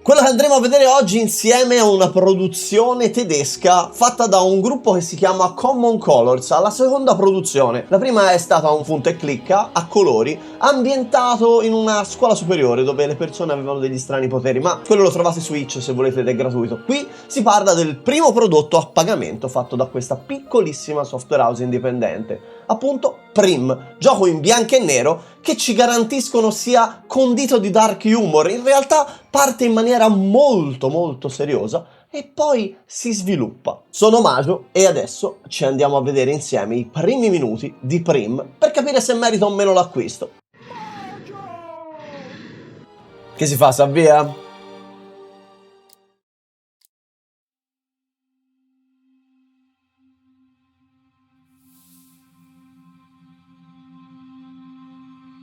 Quello che andremo a vedere oggi insieme è una produzione tedesca fatta da un gruppo che si chiama Common Colors, alla seconda produzione. La prima è stata un punta e clicca a colori, ambientato in una scuola superiore dove le persone avevano degli strani poteri, ma quello lo trovate su Itch se volete ed è gratuito. Qui si parla del primo prodotto a pagamento fatto da questa piccolissima software house indipendente, appunto Prim, gioco in bianco e nero che ci garantiscono sia condito di dark humor. In realtà parte in maniera molto seriosa e poi si sviluppa. Sono Majo e adesso ci andiamo a vedere insieme i primi minuti di Prim per capire se merita o meno l'acquisto. Che si fa, s'avvia?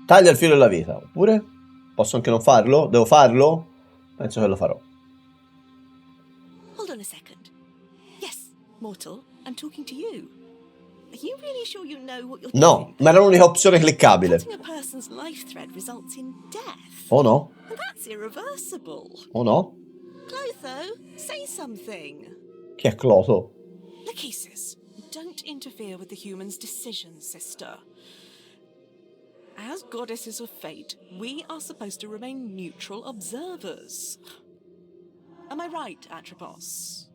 Taglia il filo della vita, oppure posso anche non farlo? Devo farlo? Penso che lo farò. Hold on a second. Yes, mortal, I'm talking to you. Are you really sure you know what you're No, ma era l'unica opzione cliccabile. Cutting a person's life thread results in death. O no? And that's irreversible. O no? Clotho, say something. Chi è Cloto? Lachesis, don't interfere with the human's decisions, sister. As goddesses of fate, we are supposed to remain neutral observers. Am I right, Atropos?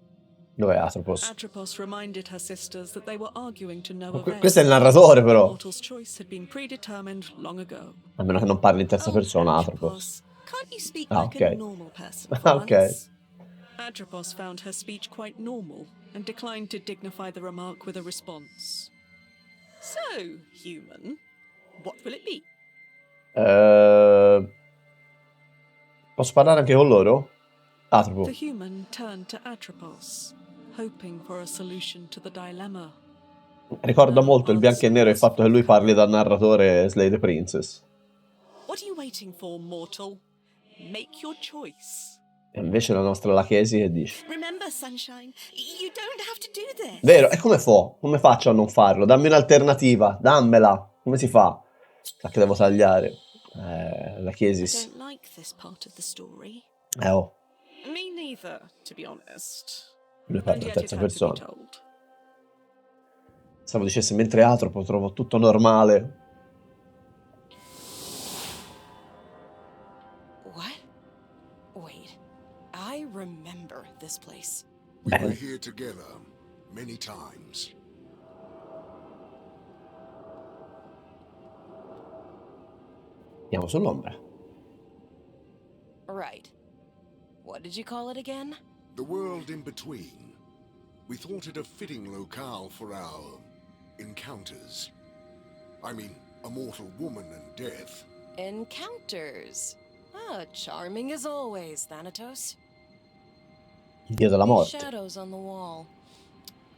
Dov'è Atropos? Atropos reminded her sisters that they were arguing to no avail. Questo è il narratore, però. Mortal's choice had been predetermined long ago. A meno che non parli in terza persona, Atropos. Can't you speak Ah, like a ok. normal person for Ok. once? Atropos found her speech quite normal and declined to dignify the remark with a response. So, human, what will it be? Posso parlare anche con loro? Atropos. The human turned to Atropos, hoping for a solution to the dilemma. Ricorda molto il bianco e nero e il fatto che lui parli da narratore Slay the Princess. What are you waiting for, mortal? Make your choice. E invece la nostra Lachesi che dice? Remember, sunshine, you don't have to do this. Vero, e come fa? Come faccio a non farlo? Dammi un'alternativa, dammela. Come si fa? Sa che devo tagliare. Lachiesis. I don't like this part of the story. Oh. Me neither, to be honest. Lui parla And in yet it terza had to be persona. told. Stavo dicesse mentre Atropos trovo tutto normale. What? Wait, I remember this place. We were here together many times. Andiamo sull'ombra. Right. What did you call it again? The world in between. We thought it a fitting locale for our encounters. I mean, a mortal woman and death. Encounters. Ah, charming as always, Thanatos. Dio della These morte. shadows on the wall.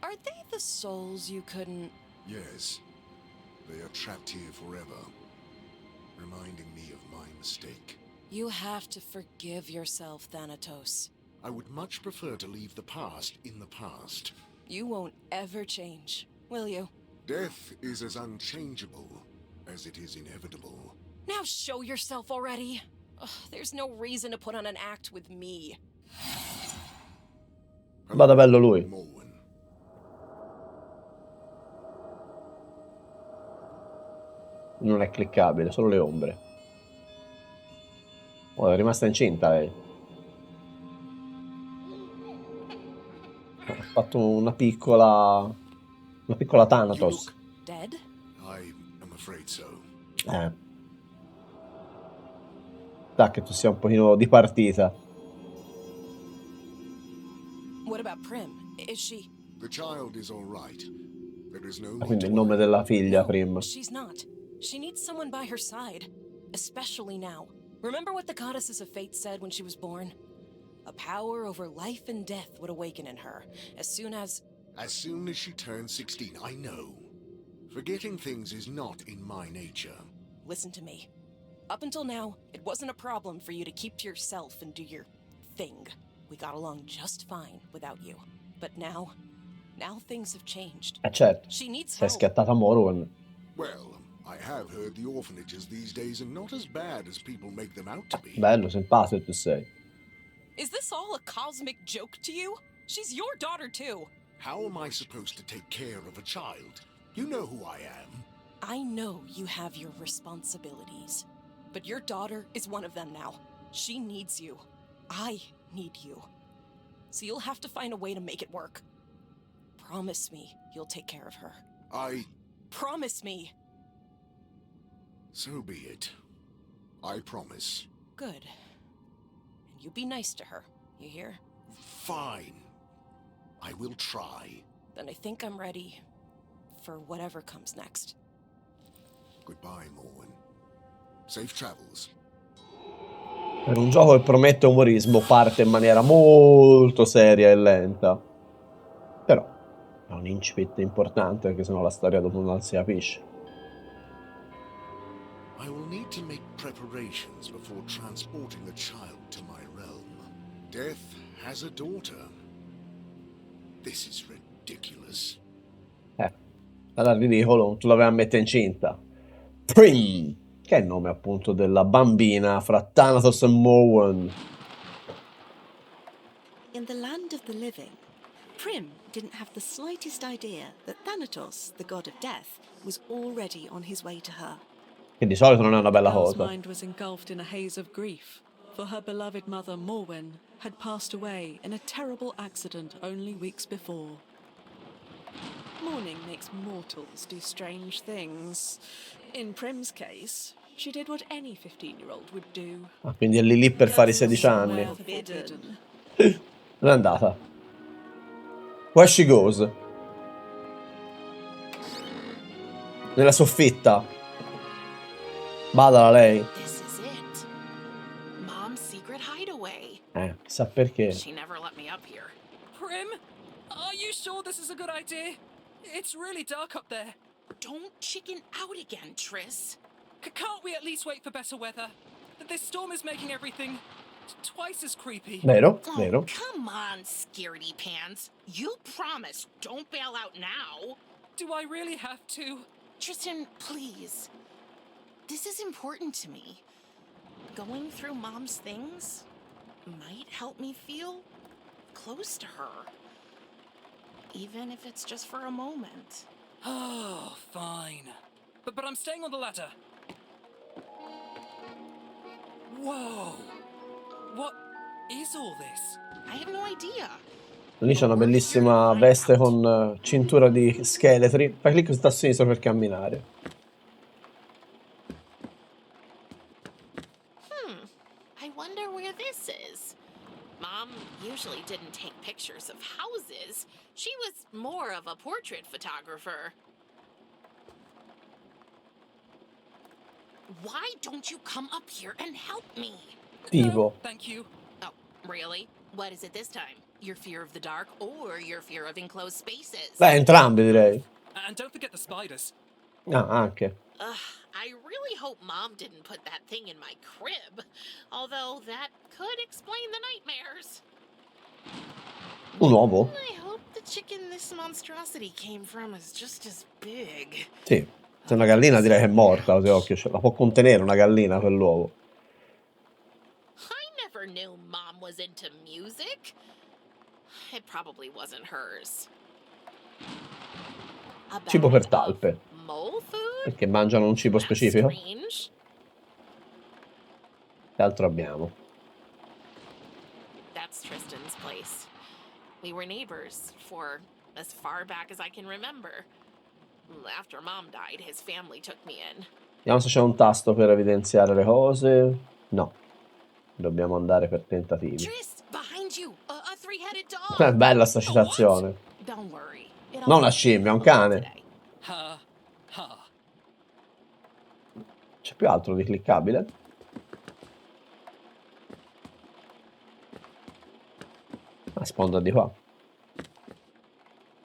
Are they the souls you couldn't... Yes, they are trapped here forever, reminding me of my mistake. You have to forgive yourself, Thanatos. I would much prefer to leave the past in the past. You won't ever change, will you? Death is as unchangeable as it is inevitable. Now show yourself already. Ugh, there's no reason to put on an act with me. Vada bello lui. Morwen. Non è cliccabile, solo le ombre. Oh, è rimasta incinta lei. Ha fatto una piccola Thanatos. Dead? I am afraid so. Sa che tu sia un pochino di partita. What about Prim? Is she... The child is all right. There is no need Quindi to il nome worry. della figlia, No, Prim. she's not. She needs someone by her side. Especially now. Remember what the goddesses of fate said when she was born? A power over life and death would awaken in her, as soon as... As soon as she turns 16, I know. Forgetting things is not in my nature. Listen to me. Up until now, it wasn't a problem for you to keep to yourself and do your thing. We got along just fine without you. But now things have changed. Certo, She needs si è help. scattata Morwen. Well, I have heard the orphanages these days are not as bad as people make them out to be. Bello, simpatico tu sei. Is this all a cosmic joke to you? She's your daughter too. How am I supposed to take care of a child? You know who I am. I know you have your responsibilities, but your daughter is one of them now. She needs you. I need you. So you'll have to find a way to make it work. Promise me you'll take care of her. Promise me. So be it. I promise. Good. And you be nice to her, you hear? Fine. I will try. Then I think I'm ready for whatever comes next. Goodbye, Morwen. Safe travels. Per un gioco che promette umorismo parte in maniera molto seria e lenta. Però è un incipit importante, perché sennò la storia dopo non si capisce. I will need to make preparations before transporting a child to my realm. Death has a daughter. This is ridiculous. Era ridicolo, tu la vai a mettere incinta. Prim, che è il nome appunto della bambina fra Thanatos e Morwen. In the land of the living, Prim didn't have the slightest idea that Thanatos, the god of death, was already on his way to her. Che di solito non è una bella The girl's cosa. mind was engulfed in a haze of grief, for her beloved mother Morwen had passed away in a terrible accident only weeks before. Mourning makes mortals do strange things. In Prim's case, she did what any 15-year-old would do. Ah, quindi è lì per fare i 16 anni. Forbidden. Dove è andata? Where she goes? Nella soffitta. Badala lei. This is it. Mom's secret hideaway. Chissà perché. She never let me up here. Prim, are you sure this is a good idea? It's really dark up there. Don't chicken out again, Triss. Can't we at least wait for better weather? This storm is making everything twice as creepy. Vero, Oh, vero. come on, scaredy pants. You promise don't bail out now. Do I really have to? Tristan, please. This is important to me. Going through Mom's things might help me feel close to her. Even if it's just for a moment. Oh, fine. But I'm staying on the ladder. Whoa! What is all this? I have no idea. Lì c'è una bellissima veste con cintura di scheletri. Fai clic sul tasto sinistro per camminare. I wonder where this is. Mom usually didn't take pictures of houses. She was more of a portrait photographer. Why don't you come up here and help me? Tipo. Thank you. Oh, really? What is it this time? Your fear of the dark or your fear of enclosed spaces? Beh, entrambi direi. And don't forget the spiders. Ah, anche. I really hope Mom didn't put that thing in my crib. Although that could explain the nightmares. Un uovo? I hope the chicken this monstrosity came from is just as big. Sì. Se è una gallina direi che è morta, così occhio, la può contenere una gallina quell'uovo. I never knew Mom was into music. It probably wasn't hers. A Cibo per bag talpe. of mole food? Perché mangiano un cibo That's specifico? strange. Che altro abbiamo? That's Tristan's place. We were neighbors for as far back as I can remember. After Mom died, his family took me in. Vediamo se c'è un tasto per evidenziare le cose. No. Dobbiamo andare per tentativi. Tris, behind you, a three-headed dog. È bella sta citazione. Don't worry. Non una scimmia, è un cane. Today. Ha, ha. C'è più altro di cliccabile? Ah, sponda di qua.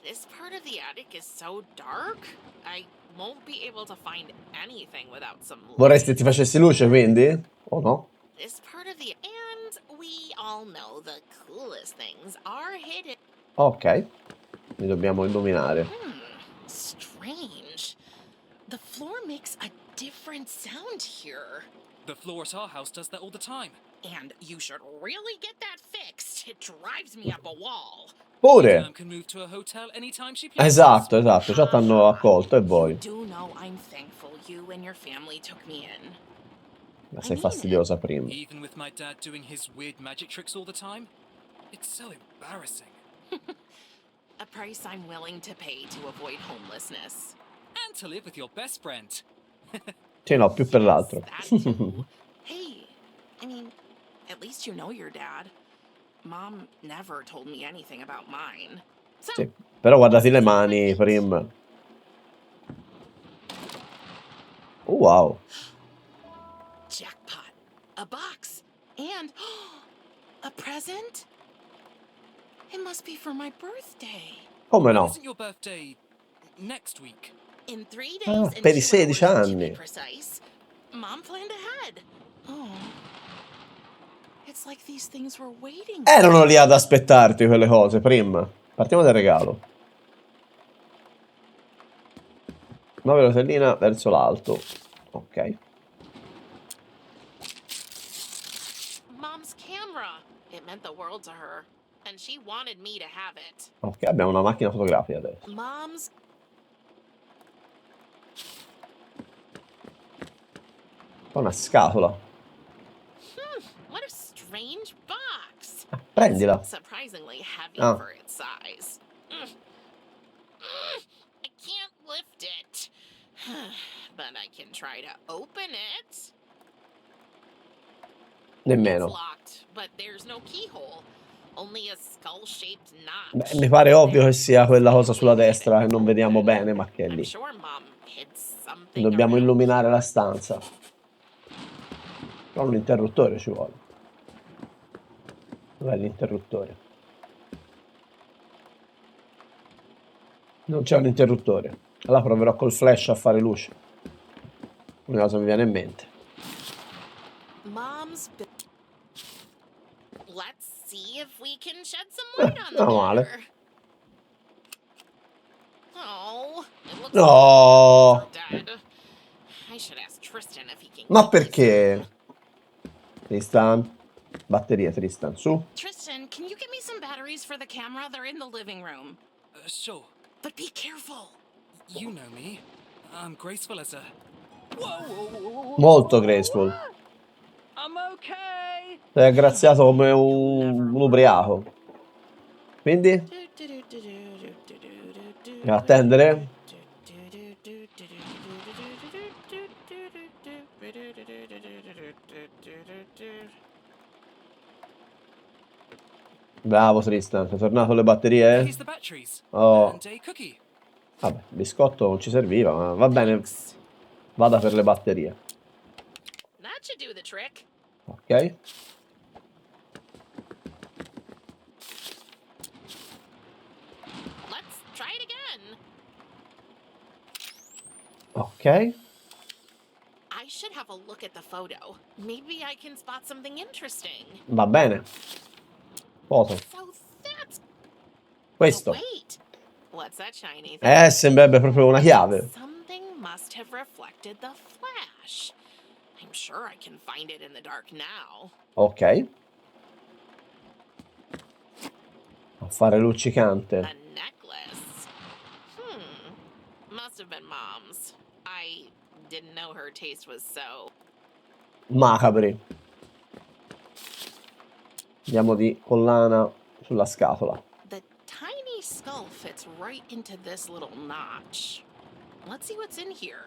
This part of the attic is so dark. I won't be able to find anything without some light. Vorresti ti facessi luce, quindi? O no? This part of the and we all know the coolest things are hidden. Ok. Li dobbiamo illuminare. Strange. The floor makes a different sound here. The floor at our house does that all the time. And you should really get that fixed. drives me up a wall. Pure. Can move to a hotel anytime she pleases. Esatto, esatto. Già t'hanno accolto e voi. You do know I'm thankful you and your family took me in. Ma sei fastidiosa, Prim. Even with my dad doing his weird magic tricks all the time? It's so embarrassing. A price I'm willing to pay to avoid homelessness. And to live with your best friend. Sì, no, più per l'altro. That too. Hey, I mean, at least you know your dad. Mom never told me anything about mine. So, Sì. Però guardati le mani, Prim. Oh, wow. jackpot. A box. And a present? It must be for my birthday. Come no? Isn't your birthday next week? In 3 days Ah, and per i 2 16 hours, to be anni. precise. Mom planned ahead. Oh. It's like these things were waiting. Erano lì ad aspettarti quelle cose, Prim. Partiamo dal regalo. 9 rotellina verso l'alto. Ok. Mom's camera. It meant the world to her. And she wanted me to have it. Ok, abbiamo una macchina fotografica adesso. Mom's... Una scatola. What a strange box. Prendila. Surprisingly heavy Ah. for its size. I can't lift it. But I can try to open it. Nemmeno. It's locked, but there's no keyhole. Only a skull-shaped notch. Beh, mi pare ovvio che sia quella cosa sulla destra che non vediamo bene, ma che è I'm lì. sure Mom hid something Dobbiamo around illuminare here. la stanza. Però un interruttore ci vuole. Dov'è l'interruttore? Non c'è un interruttore. Allora proverò col flash a fare luce. Una cosa mi viene in mente. Mom's... Let's see if we can shed some light on the Non male. matter. Oh, it looks No. like they're dead. I should ask Tristan if he can Ma keep these. perché? Tristan. Batterie, Tristan, su. Tristan, can you get me some batteries for the camera? They're in the living room. Sure. But be careful. You know me. I'm graceful as a... Whoa! Molto graceful. I'm okay! Sei aggraziato come un ubriaco. Quindi? Devo attendere? Bravo Tristan, sei tornato le batterie? Here's the batteries. Oh, And a cookie. vabbè, biscotto non ci serviva, ma va bene, vada per le batterie. That should do the trick. Ok. Let's try it again. Ok. I should have a look at the photo. Maybe I can spot something interesting. Va bene. Foto. So that's... Questo. Wait. What's that shiny thing? Sembrerebbe proprio una chiave. Something must have reflected the flash. I'm sure I can find it in the dark now. Ok. Affare luccicante. A necklace. Must have been Mom's. I didn't know her taste was so... Macabri. Andiamo di collana sulla scatola. The tiny skull fits right into this little notch. Let's see what's in here.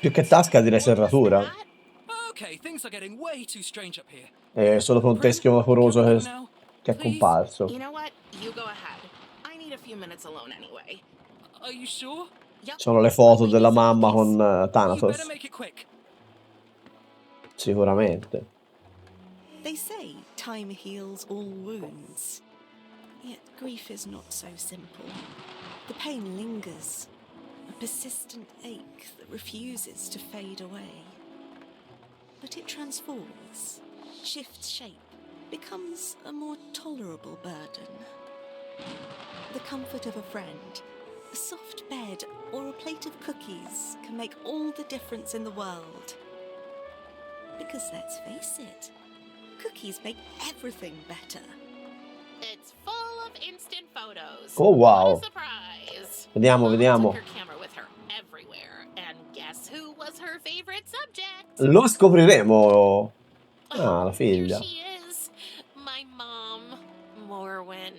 Più che tasca direi serratura. Okay, things are getting way too strange up here. È solo per un teschio vaporoso che è comparso. You know what? You go ahead. I need a few minutes alone anyway. Are you sure? Yep. Sono le foto della mamma con You better Thanatos. make it quick. Sicuramente. They say time heals all wounds. Yet grief is not so simple. The pain lingers, a persistent ache that refuses to fade away. But it transforms, shifts shape, becomes a more tolerable burden. The comfort of a friend, a soft bed, or a plate of cookies can make all the difference in the world. Because let's face it, cookies make everything better. It's full of instant photos. Oh, wow. What a surprise. Vediamo, Mom vediamo. took her camera with her everywhere, and guess who was her favorite subject? Lo scopriremo. Ah, la Here figlia. she is, my mom, Morwen.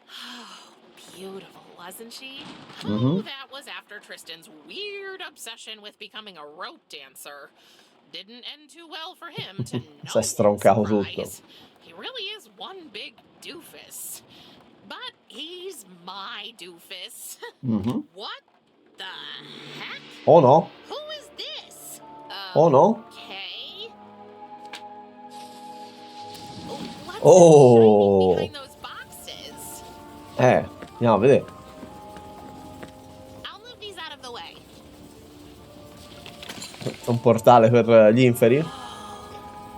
Oh, beautiful, wasn't she? Oh, that was after Tristan's weird obsession with becoming a rope dancer. Didn't end too well for him, to Si è no stroncato one's tutto. surprise. He really is one big doofus. But he's my doofus. What the heck? Oh no? Who is this? Oh no? Okay. What's Oh. that shiny behind those boxes? Andiamo a vedere. I'll move these out of the way. È un portale per gli inferi?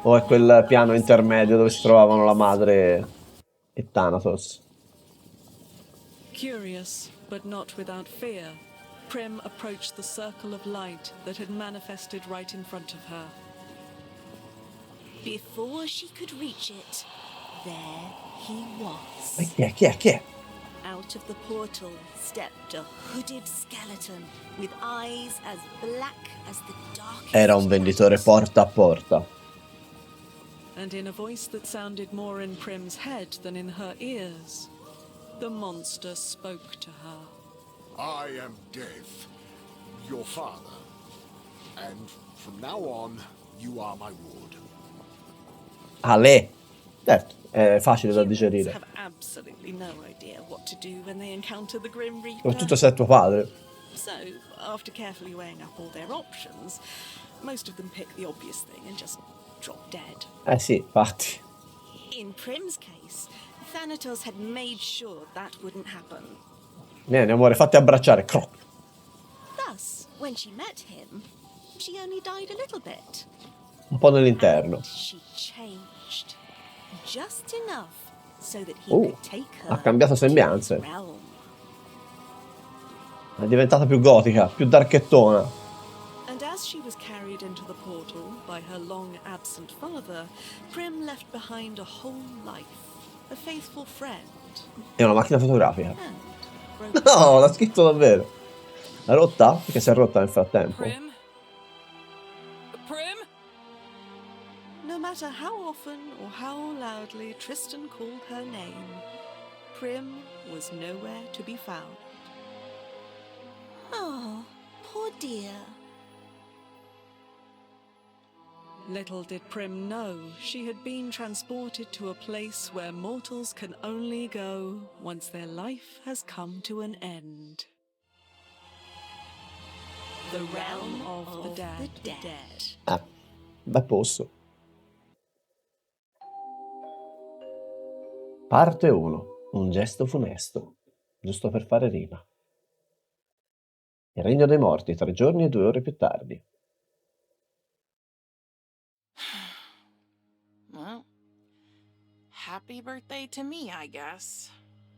O è quel piano intermedio dove si trovavano la madre e Thanatos? Curious, but not without fear, Prim approached the circle of light that had manifested right in front of her. Before she could reach it, there he was. Ma chi è? Chi è? Chi è? Out of the portal stepped a hooded skeleton with eyes as black as the darkest Era un venditore night. porta a porta. And in a voice that sounded more in Prim's head than in her ears, the monster spoke to her. I am Death, your father. And from now on, you are my ward. Ale! Certo, è facile da Humans digerire. have absolutely no idea what to do when they encounter the Grim Reaper. Soprattutto se è tuo padre. So, after carefully weighing up all their options, most of them pick the obvious thing and just drop dead. Eh sì, infatti. In Prim's case, Thanatos had made sure that wouldn't happen. Vieni amore, fatti abbracciare. Croc. Thus, when she met him, she only died a little bit. Un po' nell'interno. And she changed. Just enough so that he Oh, could take her ha cambiato to his sembianze. realm. È diventata più gotica, più darkettona. And as she was carried into the portal by her long-absent father, Prim left behind a whole life, a faithful friend, È una macchina fotografica. and broken. No, l'ha scritto davvero. L'ha rotta? Perché si è rotta nel frattempo. Prim? Prim? No matter how often or how loudly Tristan called her name, Prim was nowhere to be found. Oh, poor dear. Little did Prim know she had been transported to a place where mortals can only go once their life has come to an end. The realm of the dead. Ah, beh posto. Parte 1. Un gesto funesto. Giusto per fare rima. Il regno dei morti, 3 giorni e 2 ore più tardi. Well, happy birthday to me, I guess.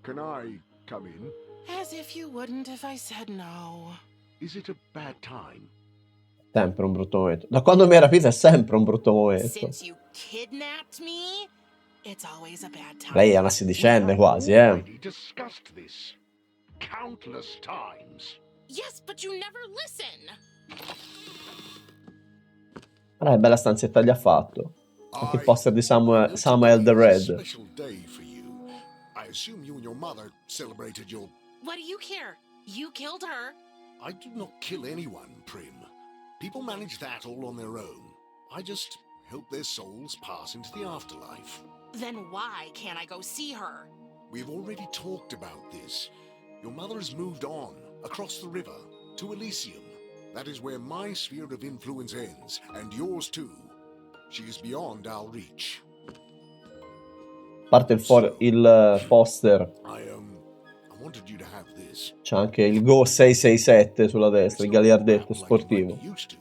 Can I come in? As if you wouldn't if I said no. Is it a bad time? Sempre un brutto momento. Da quando mi hai rapito è sempre un brutto momento. Since you kidnapped me, it's always a bad time. Lei è una sedicenne quasi, We already discussed this countless times. Yes, but you never listen. Guarda che bella stanzetta gli ha fatto. Anche il poster di Samuel the It's a Red. special day for you. I assume you and your mother celebrated your... What do you care? You killed her. I did not kill anyone, Prim. People manage that all on their own. I just help their souls pass into the afterlife. Then why can't I go see her? We've already talked about this. Your mother has moved on, across the river, to Elysium. That is where my sphere of influence ends, and yours too. She is beyond our reach. Parte il poster. I wanted you to have this. C'è anche il Go 667 sulla destra, il It's not galiardetto like sportivo. you used to,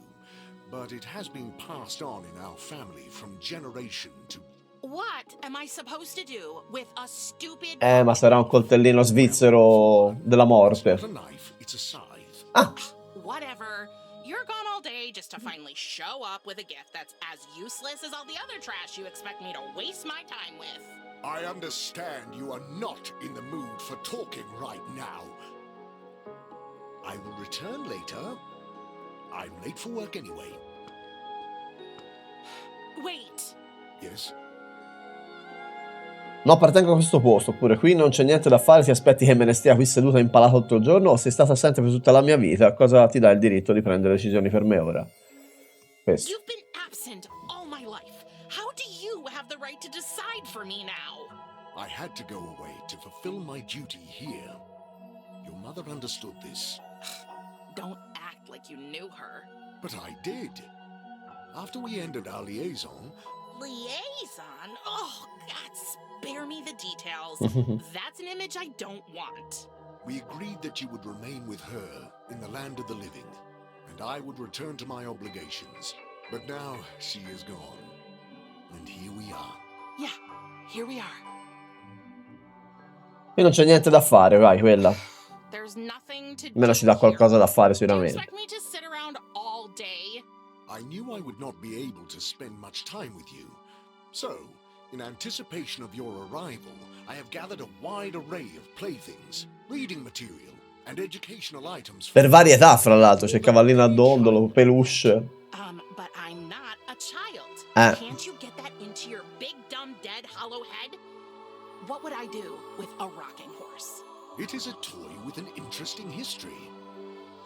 but it has been passed on in our family from generation to... What am I supposed to do with a stupid... Ma sarà un coltellino svizzero della morte. It's not a knife, it's a scythe. Ah, Whatever. You're gone all day just to finally show up with a gift that's as useless as all the other trash you expect me to waste my time with. I understand you are not in the mood for talking right now. I will return later. I'm late for work anyway. Wait. Yes? No, appartengo a questo posto, oppure qui non c'è niente da fare, ti aspetti che me ne stia qui seduta impalata tutto il giorno o sei stata assente per tutta la mia vita, cosa ti dà il diritto di prendere decisioni per me ora? Questo. You've been absent all my life. How do you have the right to decide for me now? I had to go away to fulfill my duty here. Your mother understood this. Don't act like you knew her. But I did. After we ended our liaison... Liaison? Oh, God, spare me the details. That's an image I don't want. We agreed that you would remain with her in the land of the living, and I would return to my obligations. But now she is gone, and here we are. Yeah, here we are. E non c'è niente da fare, vai, quella. There's nothing to Almeno do ci dà qualcosa da fare here. Do you sicuramente. expect me to sit around all day? I knew I would not be able to spend much time with you. So, in anticipation of your arrival, I have gathered a wide array of playthings, reading material, and educational items. Per varietà, fra l'altro, c'è cavallino a dondolo, peluche. But I'm not a child. Can't you get that into your big, dumb, dead, hollow head? What would I do with a rocking horse? It is a toy with an interesting history.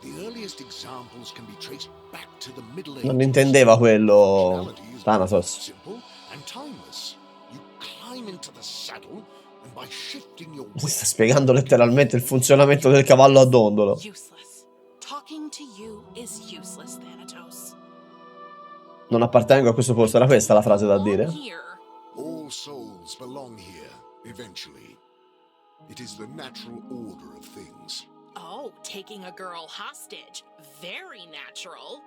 The earliest examples can be traced back to the Middle Ages. Non intendeva quello Thanatos. Simple and timeless. You climb into the saddle and by shifting your Si sta spiegando letteralmente il funzionamento del cavallo a dondolo. Useless. Talking to you is useless, Thanatos. Non appartengo a questo posto, era questa la frase da dire? Here. All souls belong here, eventually. It is the natural order of things. Oh, taking a girl hostage. Very natural.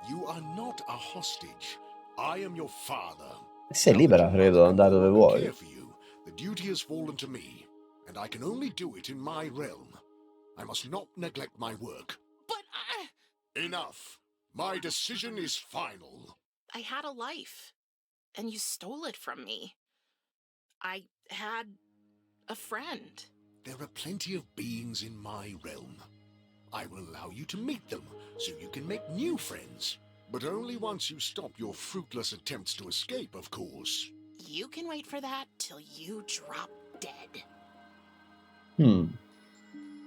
You are not a hostage. I am your father. Sei libera, credo, di andare dove vuoi. Care for you. The duty has fallen to me, and I can only do it in my realm. I must not neglect my work. But Enough. My decision is final. I had a life, and you stole it from me. I had a friend. There are plenty of beings in my realm. I will allow you to meet them, so you can make new friends. But only once you stop your fruitless attempts to escape, of course. You can wait for that till you drop dead.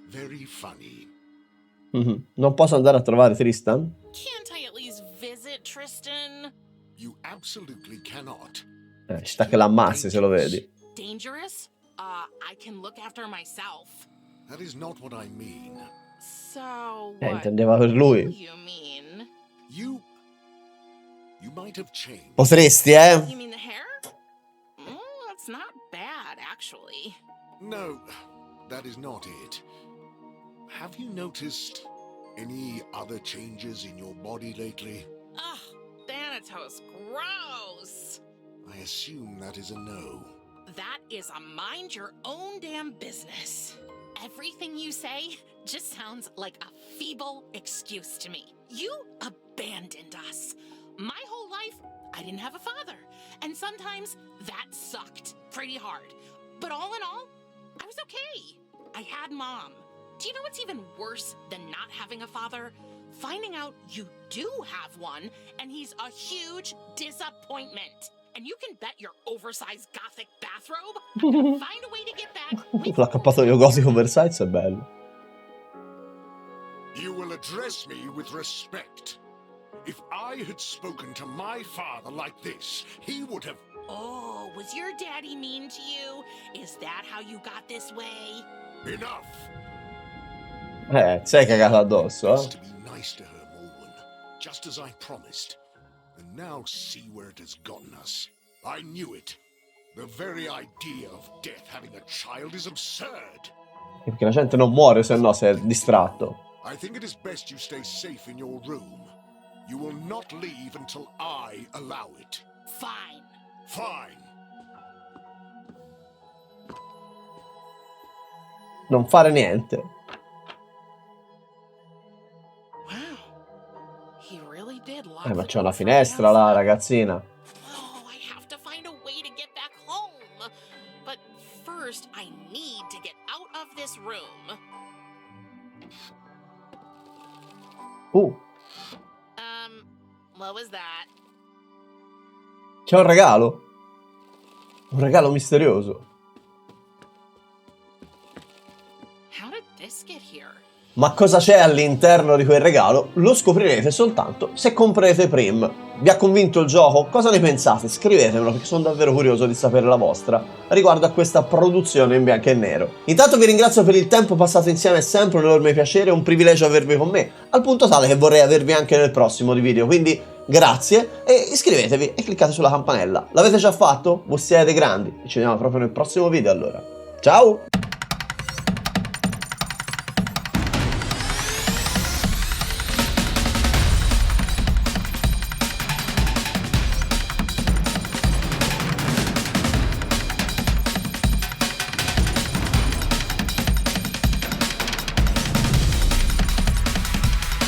Very funny. Non posso andare a trovare Tristan? Can't I at least visit Tristan? You absolutely cannot. Ci sta che l'ammazzi se lo vedi. Dangerous? I can look after myself. That is not what I mean. So what Intendeva per lui. do you mean? You might have changed. Potresti, You mean the hair? That's not bad, actually. No, that is not it. Have you noticed any other changes in your body lately? Ugh, Thanatos, gross! I assume that is a no. That is a mind your own damn business. Everything you say just sounds like a feeble excuse to me. You abandoned us. My whole life, I didn't have a father. And sometimes that sucked pretty hard. But all in all, I was okay. I had Mom. Do you know what's even worse than not having a father? Finding out you do have one, and he's a huge disappointment. And you can bet your oversized gothic bathrobe I'm gonna find a way to get back. L'accappatoio gotico Versailles è bello. You will address me with respect. If I had spoken to my father like this, he would have... Oh, was your daddy mean to you? Is that how you got this way? Enough! Sei cagato addosso, Best to be nice to her, Morwen, just as I promised. And now see where it has gotten us. I knew it. The very idea of death having a child is absurd. Perché la gente non muore se no, se è distratto. I think it is best you stay safe in your room. You will not leave until I allow it. Fine. Fine. Non fare niente. Wow. Ma c'è una finestra là, ragazzina. Oh, I have to find a way to get back home. But first, I need to get out of this room. What was that? C'è un regalo. Un regalo misterioso. How did this get here? Ma cosa c'è all'interno di quel regalo? Lo scoprirete soltanto se comprerete Prim. Vi ha convinto il gioco? Cosa ne pensate? Scrivetemelo perché sono davvero curioso di sapere la vostra riguardo a questa produzione in bianco e nero. Intanto vi ringrazio per il tempo passato insieme, è sempre un enorme piacere, è un privilegio avervi con me, al punto tale che vorrei avervi anche nel prossimo video, quindi grazie e iscrivetevi e cliccate sulla campanella. L'avete già fatto? Voi siete grandi, ci vediamo proprio nel prossimo video allora. Ciao!